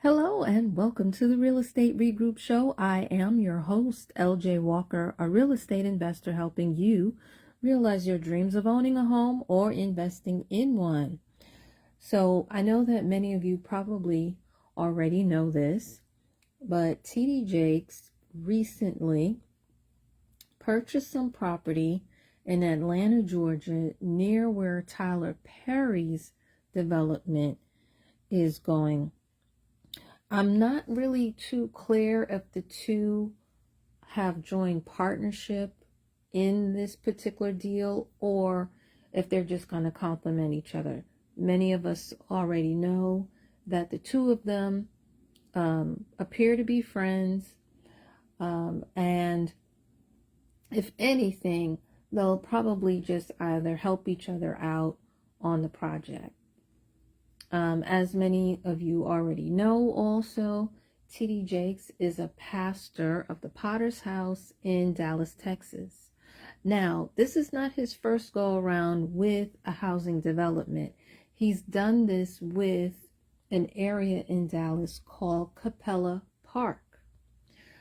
Hello and welcome to the Real Estate Regroup Show. I am your host, LJ Walker, a real estate investor helping you realize your dreams of owning a home or investing in one. So I know that many of you probably already know this, but TD Jakes recently purchased some property in Atlanta, Georgia, near where Tyler Perry's development is going. I'm not really too clear if the two have joined partnership in this particular deal or if they're just going to complement each other. Many of us already know that the two of them appear to be friends, and if anything, they'll probably just either help each other out on the project. As many of you already know also, TD Jakes is a pastor of the Potter's House in Dallas, Texas. Now, this is not his first go around with a housing development. He's done this with an area in Dallas called Capella Park.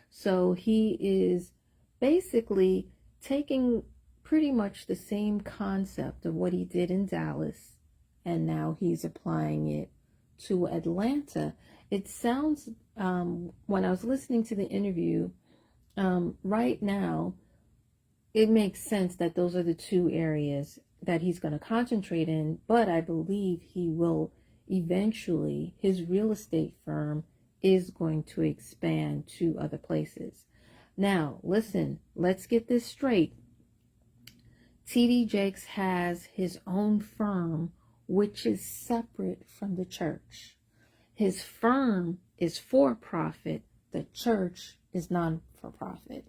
So he is basically taking pretty much the same concept of what he did in Dallas, and now he's applying it to Atlanta. It sounds, when I was listening to the interview, right now, it makes sense that those are the two areas that he's going to concentrate in, but I believe he will eventually, his real estate firm is going to expand to other places. Now, listen, let's get this straight. TD Jakes has his own firm which is separate from the church. His firm is for profit. The church is non-for-profit.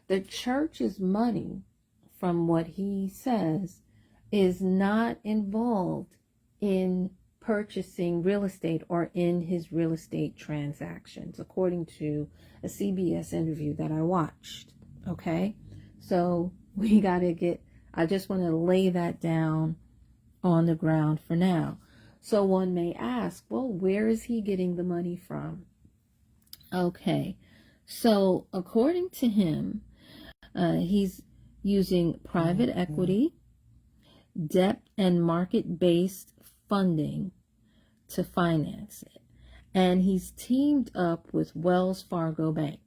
The church's money, from what he says, is not involved in purchasing real estate or in his real estate transactions, according to a CBS interview that I watched. Okay? So I just want to lay that down on the ground for now. So one may ask, well, where is he getting the money from? Okay, so according to him, he's using private equity, debt, and market-based funding to finance it. And he's teamed up with Wells Fargo Bank.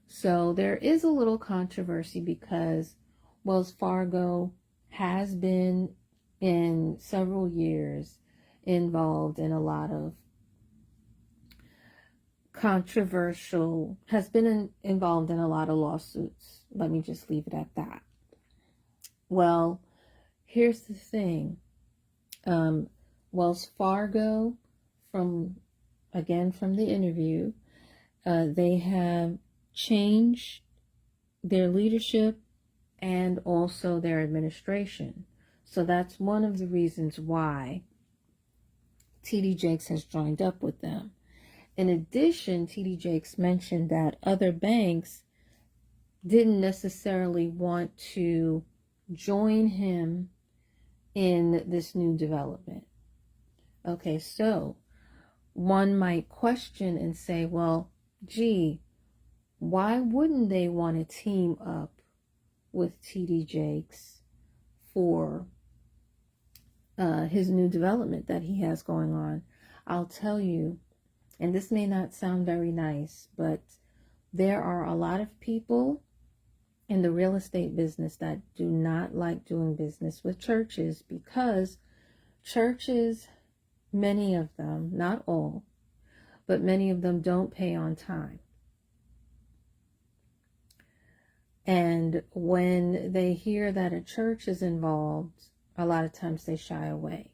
So there is a little controversy because Wells Fargo has been in several years involved in a lot of involved in a lot of lawsuits. Let me just leave it at that. Well, here's the thing. Wells Fargo, from the interview, they have changed their leadership and also their administration. So that's one of the reasons why TD Jakes has joined up with them. In addition, TD Jakes mentioned that other banks didn't necessarily want to join him in this new development. Okay, so one might question and say, well, gee, why wouldn't they want to team up with TD Jakes for his new development that he has going on? I'll tell you, and this may not sound very nice, but there are a lot of people in the real estate business that do not like doing business with churches because churches, many of them, not all, but many of them don't pay on time. And when they hear that a church is involved, a lot of times they shy away.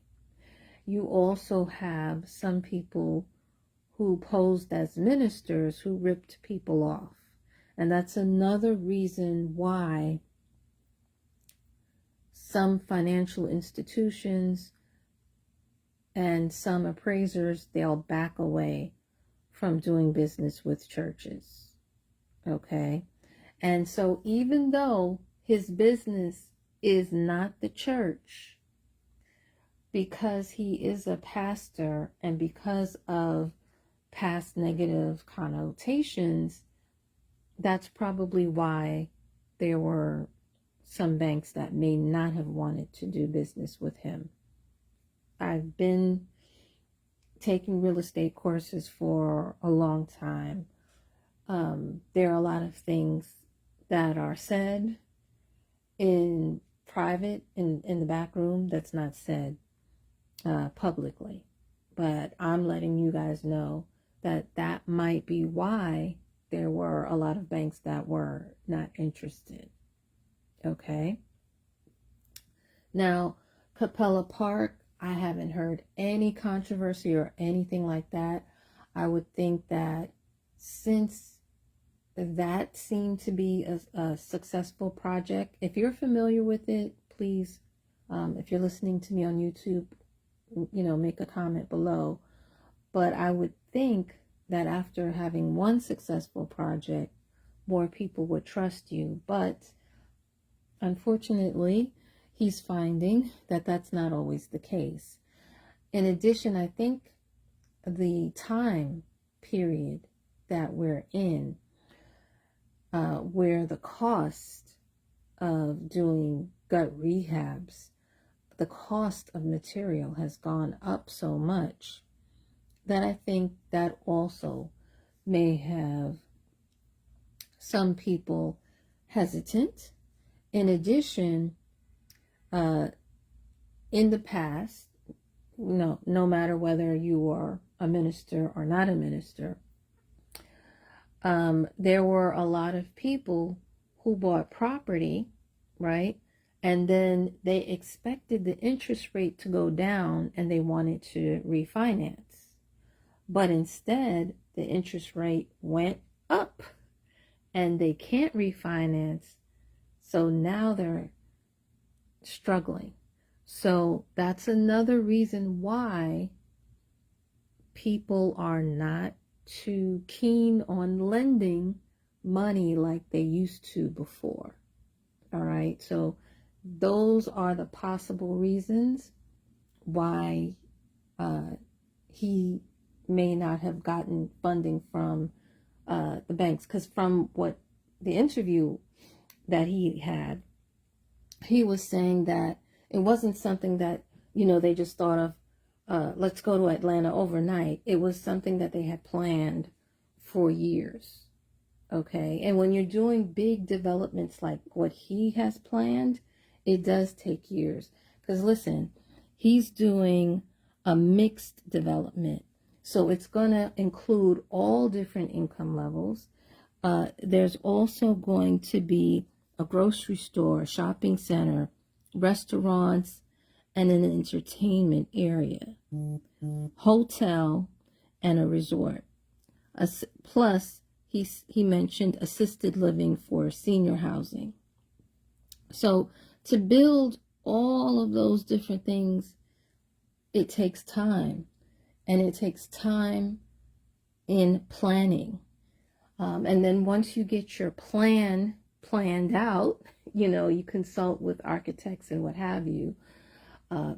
You also have some people who posed as ministers who ripped people off. And that's another reason why some financial institutions and some appraisers, they'll back away from doing business with churches. Okay? And so even though his business is not the church, because he is a pastor and because of past negative connotations, that's probably why there were some banks that may not have wanted to do business with him. I've been taking real estate courses for a long time. There are a lot of things that are said in private, in the back room, that's not said publicly. But I'm letting you guys know that that might be why there were a lot of banks that were not interested. Okay. Now, Capella Park, I haven't heard any controversy or anything like that. I would think that since that seemed to be a successful project, if you're familiar with it, please, if you're listening to me on YouTube, make a comment below. But I would think that after having one successful project, more people would trust you. But unfortunately, he's finding that that's not always the case. In addition, I think the time period that we're in, where the cost of doing gut rehabs, the cost of material has gone up so much that I think that also may have some people hesitant. In addition, in the past, no matter whether you are a minister or not a minister, there were a lot of people who bought property, right? And then they expected the interest rate to go down and they wanted to refinance. But instead, the interest rate went up and they can't refinance. So now they're struggling. So that's another reason why people are not too keen on lending money like they used to before. All right. So those are the possible reasons why he may not have gotten funding from the banks. Because from what the interview that he had, he was saying that it wasn't something that, they just thought of, let's go to Atlanta overnight. It was something that they had planned for years. Okay. And when you're doing big developments like what he has planned, it does take years. Because listen, he's doing a mixed development. So it's going to include all different income levels. There's also going to be a grocery store, a shopping center, restaurants, and an entertainment area, hotel, and a resort. Plus, he mentioned assisted living for senior housing. So to build all of those different things, it takes time. And it takes time in planning. And then once you get your plan planned out, you consult with architects and what have you,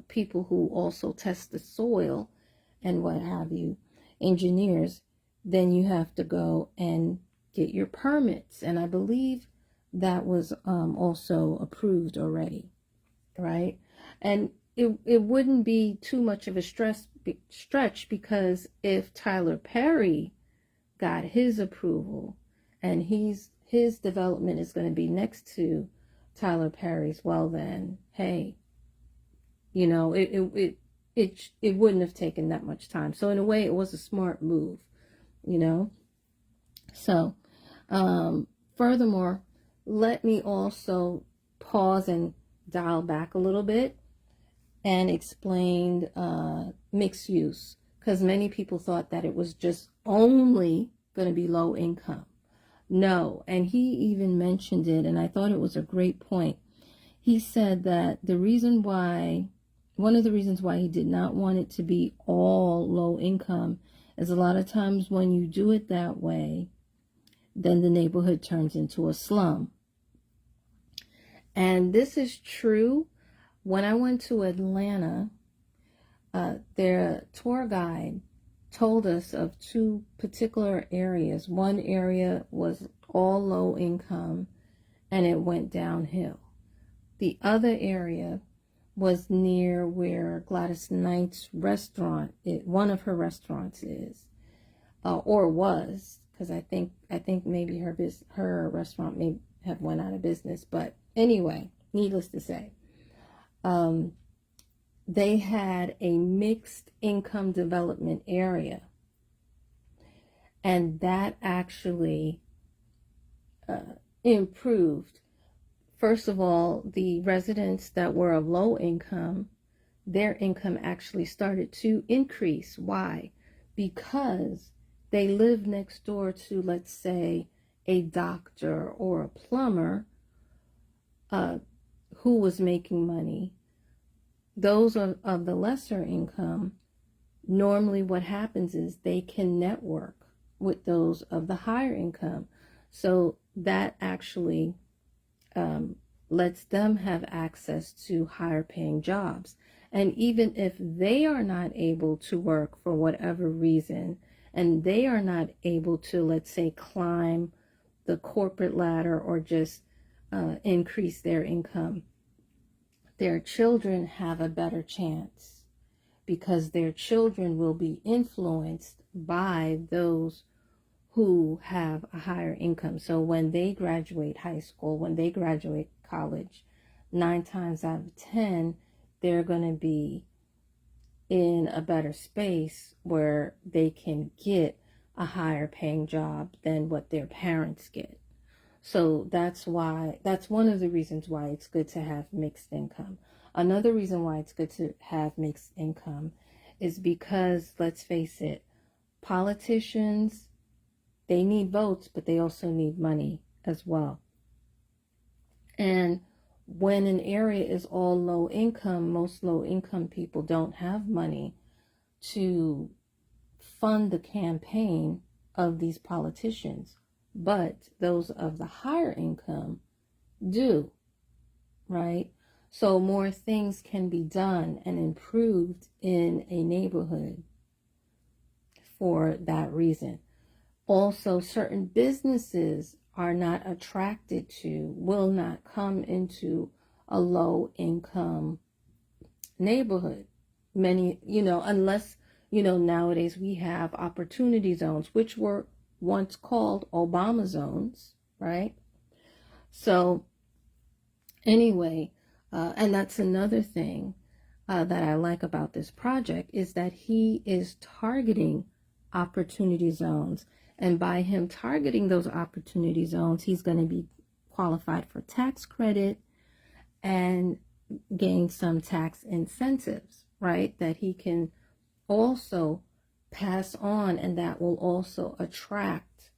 people who also test the soil and what have you, engineers, then you have to go and get your permits. And I believe that was also approved already, right? And it wouldn't be too much of a stretch, because if Tyler Perry got his approval and his development is going to be next to Tyler Perry's, well then, hey, it wouldn't have taken that much time. So in a way, it was a smart move, So, furthermore, let me also pause and dial back a little bit and explained mixed use, because many people thought that it was just only going to be low income. No, and he even mentioned it, and I thought it was a great point. He said that one of the reasons why he did not want it to be all low income is a lot of times when you do it that way, then the neighborhood turns into a slum. And this is true. When I went to Atlanta, their tour guide told us of two particular areas. One area was all low income and it went downhill. The other area was near where Gladys Knight's restaurant, one of her restaurants is, or was, because I think maybe her restaurant may have went out of business. But anyway, needless to say, they had a mixed income development area, and that actually improved. First of all, the residents that were of low income, their income actually started to increase. Why? Because they lived next door to, let's say, a doctor or a plumber who was making money. Those of the lesser income, normally what happens is they can network with those of the higher income. So that actually lets them have access to higher paying jobs. And even if they are not able to work for whatever reason, and they are not able to, let's say, climb the corporate ladder or just increase their income, their children have a better chance, because their children will be influenced by those who have a higher income. So when they graduate high school, when they graduate college, 9 times out of 10, they're going to be in a better space where they can get a higher paying job than what their parents get. So that's one of the reasons why it's good to have mixed income. Another reason why it's good to have mixed income is because, let's face it, politicians, they need votes, but they also need money as well. And when an area is all low income, most low income people don't have money to fund the campaign of these politicians. But those of the higher income do, right? So more things can be done and improved in a neighborhood for that reason. Also, certain businesses are not attracted to, will not come into a low income neighborhood. Many, unless, nowadays we have opportunity zones, which were once called Obama zones, right? So anyway, and that's another thing that I like about this project, is that he is targeting opportunity zones. And by him targeting those opportunity zones, he's going to be qualified for tax credit and gain some tax incentives, right? That he can also pass on, and that will also attract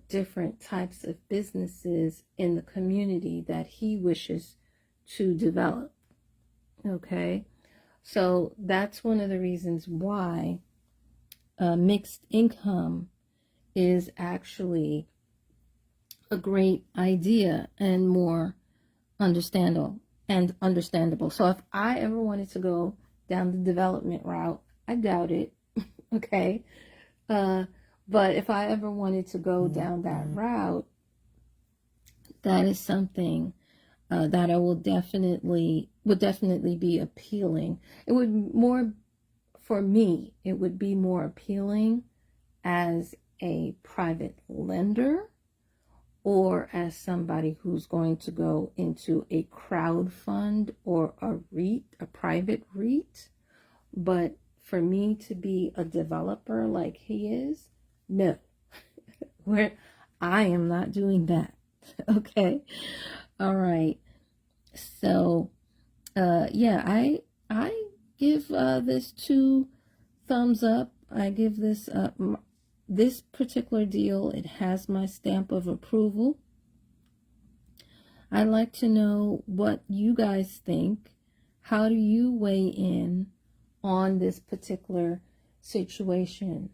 different types of businesses in the community that he wishes to develop. Okay, so that's one of the reasons why mixed income is actually a great idea and more understandable. So if I ever wanted to go down the development route, I doubt it. Okay. But if I ever wanted to go down that route, that is something that I would definitely be appealing. It would more, for me, it would be more appealing as a private lender, or as somebody who's going to go into a crowd fund or a REIT, a private REIT. But for me to be a developer like he is, no. I am not doing that. Okay. All right. So, yeah, I give this 2 thumbs up. I give this this particular deal, it has my stamp of approval. I'd like to know what you guys think. How do you weigh in on this particular situation?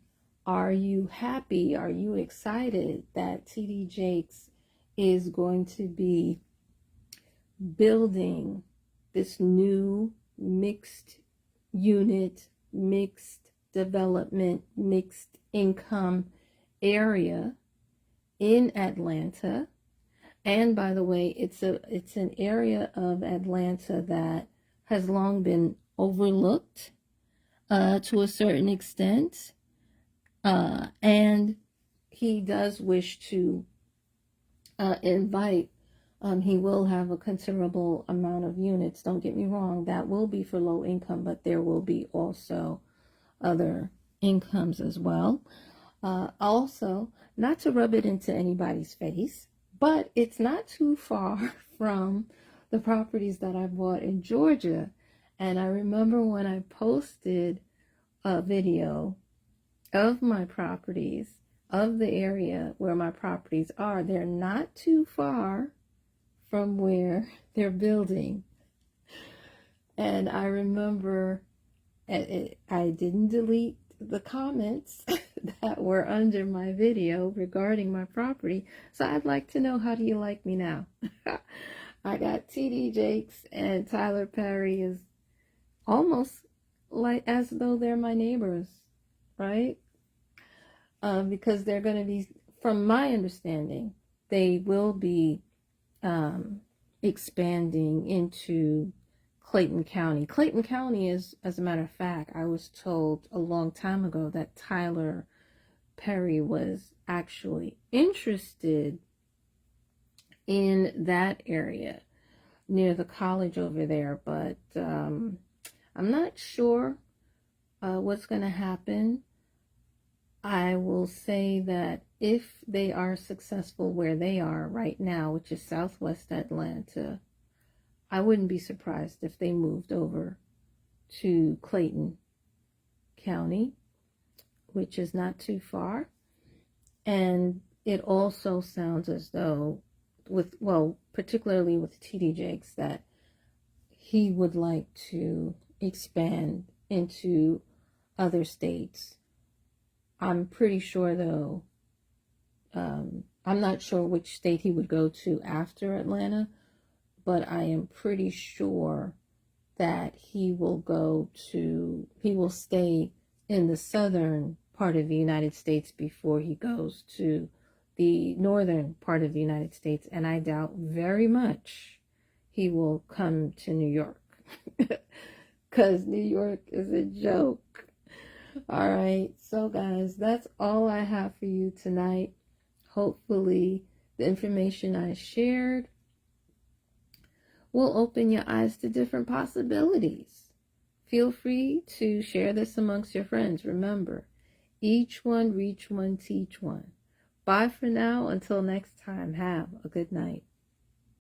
Are you happy? Are you excited that TD Jakes is going to be building this new mixed unit, mixed development mixed income area in Atlanta. And by the way, it's an area of Atlanta that has long been overlooked to a certain extent. And he does wish to invite, he will have a considerable amount of units. Don't get me wrong, that will be for low income, but there will be also other incomes as well. Also, not to rub it into anybody's face, but it's not too far from the properties that I bought in Georgia. And I remember when I posted a video of my properties, of the area where my properties are, they're not too far from where they're building. And I remember I didn't delete the comments that were under my video regarding my property. So I'd like to know, how do you like me now? I got TD Jakes and Tyler Perry is almost like as though they're my neighbors, right? Because they're going to be, from my understanding, they will be expanding into Clayton County. Clayton County is, as a matter of fact, I was told a long time ago that Tyler Perry was actually interested in that area near the college over there, but I'm not sure what's going to happen. I will say that if they are successful where they are right now, which is Southwest Atlanta, I wouldn't be surprised if they moved over to Clayton County, which is not too far. And it also sounds as though, particularly with TD Jakes, that he would like to expand into other states. I'm pretty sure, though, I'm not sure which state he would go to after Atlanta, but I am pretty sure that he will stay in the southern part of the United States before he goes to the northern part of the United States. And I doubt very much he will come to New York, because New York is a joke. All right, so guys, that's all I have for you tonight. Hopefully the information I shared will open your eyes to different possibilities. Feel free to share this amongst your friends. Remember, each one, reach one, teach one. Bye for now. Until next time, have a good night.